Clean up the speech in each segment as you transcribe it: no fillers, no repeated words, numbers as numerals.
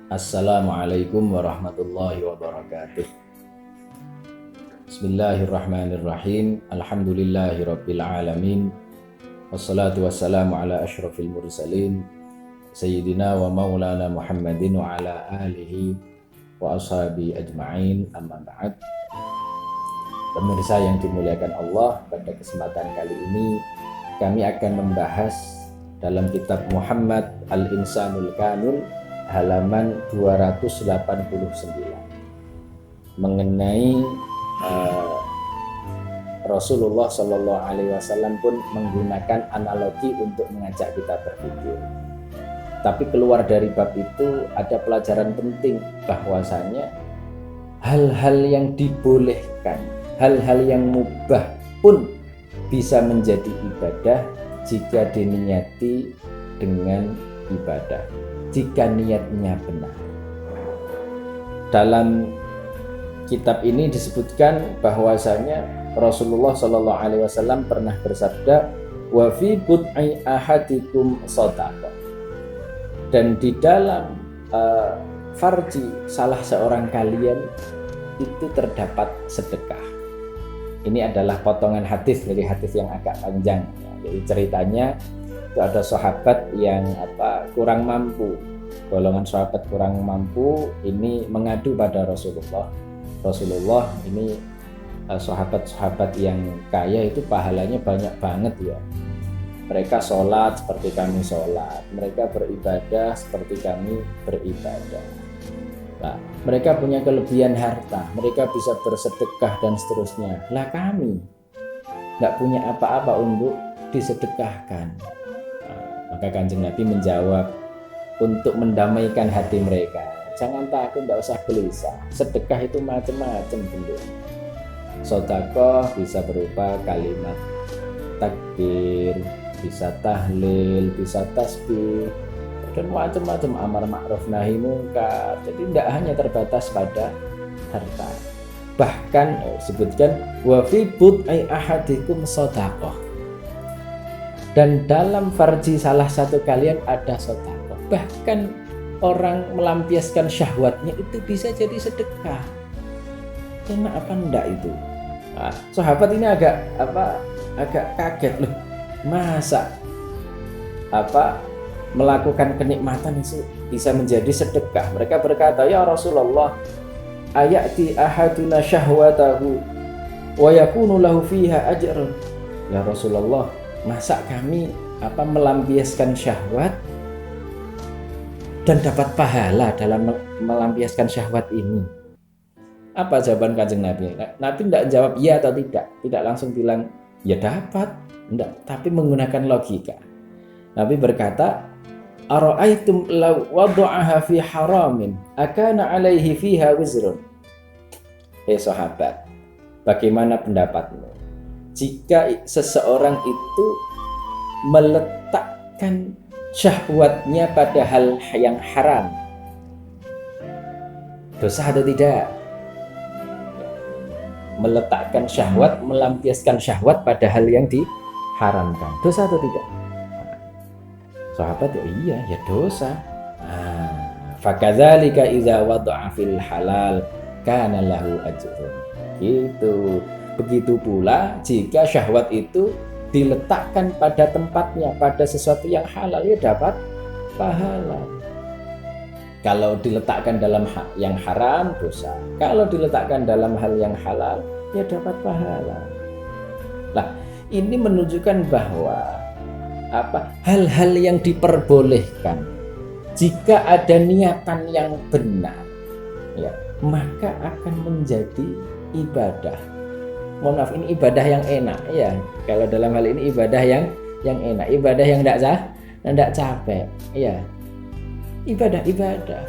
Assalamualaikum warahmatullahi wabarakatuh. Bismillahirrahmanirrahim. Alhamdulillahirabbil alamin. Wassalatu wassalamu ala asyrafil mursalin sayyidina wa maulana Muhammadin wa ala alihi wa ashabi ajma'in, amma ba'd. Pemirsa yang dimuliakan Allah, pada kesempatan kali ini kami akan membahas dalam kitab Muhammad Al-Insanul Kamil halaman 289 mengenai Rasulullah Shallallahu Alaihi Wasallam pun menggunakan analogi untuk mengajak kita berpikir. Tapi keluar dari bab itu ada pelajaran penting, bahwasanya hal-hal yang dibolehkan, hal-hal yang mubah pun bisa menjadi ibadah jika diniati dengan ibadah, jika niatnya benar. Dalam kitab ini disebutkan bahwasanya Rasulullah Shallallahu Alaihi Wasallam pernah bersabda, wa fi bud'i ahadikum shadaqah, dan di dalam farji salah seorang kalian itu terdapat sedekah. Ini adalah potongan hadis dari hadis yang agak panjang. Jadi ceritanya itu ada sahabat yang kurang mampu, golongan sahabat kurang mampu ini mengadu pada Rasulullah. Rasulullah ini sahabat-sahabat yang kaya itu pahalanya banyak banget ya. Mereka sholat seperti kami sholat, mereka beribadah seperti kami beribadah. Nah, mereka punya kelebihan harta, mereka bisa bersedekah dan seterusnya. Lah kami nggak punya apa-apa untuk disedekahkan. Maka Kanjeng Nabi menjawab untuk mendamaikan hati mereka, jangan takut, tidak usah gelisah. Sedekah itu macam-macam bentuknya. Sedekah bisa berupa kalimat takbir, bisa tahlil, bisa tasbih, dan macam-macam amar ma'ruf nahi mungkar. Jadi tidak hanya terbatas pada harta. Bahkan sebutkan wa fi bud'i ahadikum shadaqah, dan dalam farji salah satu kalian ada sedekah. Bahkan orang melampiaskan syahwatnya itu bisa jadi sedekah. Enak apa enggak itu? Nah, sahabat ini agak kaget loh. Masa melakukan kenikmatan itu bisa menjadi sedekah? Mereka berkata, ya Rasulullah, ayati ahaduna syahwatahu wa yakunu lahu fiha ajrun. Ya Rasulullah, masa kami melampiaskan syahwat dan dapat pahala dalam melampiaskan syahwat ini? Apa jawaban Kanjeng Nabi? Nabi tidak jawab ya atau tidak, tidak langsung bilang ya dapat, tidak, tapi menggunakan logika. Nabi berkata, ara'aitum law wada'aha fi haramin akana alaihi fiha wizrun. Sahabat, bagaimana pendapatmu jika seseorang itu meletakkan syahwatnya pada hal yang haram? Dosa atau tidak? Meletakkan syahwat, melampiaskan syahwat pada hal yang diharamkan, dosa atau tidak? Sahabat, iya ya dosa. Fakadzalika idza wada'a fil halal kana lahu ajrun. Gitu. Begitu pula jika syahwat itu diletakkan pada tempatnya, pada sesuatu yang halal, ya dapat pahala. Kalau diletakkan dalam yang haram, dosa. Kalau diletakkan dalam hal yang halal, ya dapat pahala. Nah, ini menunjukkan bahwa hal-hal yang diperbolehkan, jika ada niatan yang benar, ya, maka akan menjadi ibadah. Mohon maaf, ini ibadah yang enak ya. Kalau dalam hal ini ibadah yang enak, ibadah yang tidak capek, ya. Ibadah.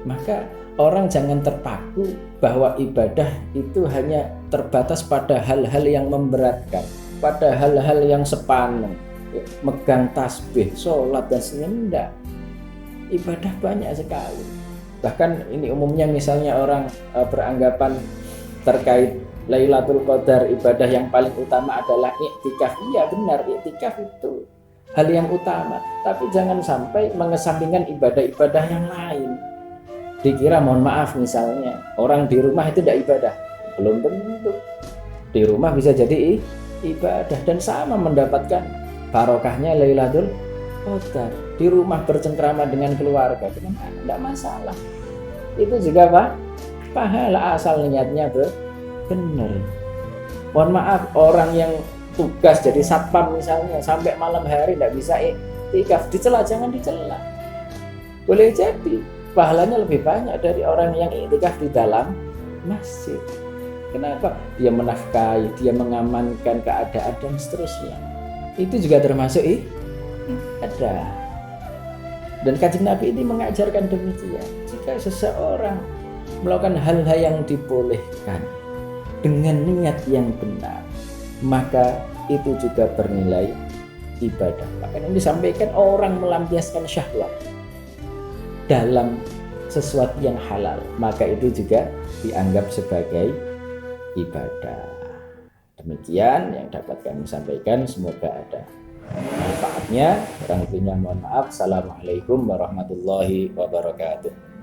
Maka orang jangan terpaku bahwa ibadah itu hanya terbatas pada hal-hal yang memberatkan. pada hal-hal yang sepaneng, megang tasbih, sholat dan senyenda. Ibadah banyak sekali. Bahkan ini umumnya misalnya orang beranggapan terkait Lailatul Qadar, ibadah yang paling utama adalah iktikaf. Iya benar, iktikaf itu hal yang utama, tapi jangan sampai mengesampingkan ibadah-ibadah yang lain. Dikira, mohon maaf, misalnya orang di rumah itu tidak ibadah, belum tentu. Di rumah bisa jadi ibadah dan sama mendapatkan barokahnya Lailatul Qadar. Di rumah bercengkrama dengan keluarga, tidak masalah. Itu juga pahala asal niatnya benar. Mohon maaf, orang yang tugas jadi satpam misalnya sampai malam hari tidak bisa iktikaf, dicela, jangan dicela. Boleh jadi pahalanya lebih banyak dari orang yang iktikaf di dalam masjid. Kenapa? Dia menafkahi, dia mengamankan keadaan dan seterusnya. Itu juga termasuk ibadah. Dan Kanjeng Nabi ini mengajarkan demikian. Jika seseorang melakukan hal-hal yang dibolehkan dengan niat yang benar, maka itu juga bernilai ibadah. Maka yang disampaikan, orang melampiaskan syahwat dalam sesuatu yang halal, maka itu juga dianggap sebagai ibadah. Demikian yang dapat kami sampaikan, semoga ada manfaatnya. Kurang lebihnya mohon maaf. Assalamualaikum warahmatullahi wabarakatuh.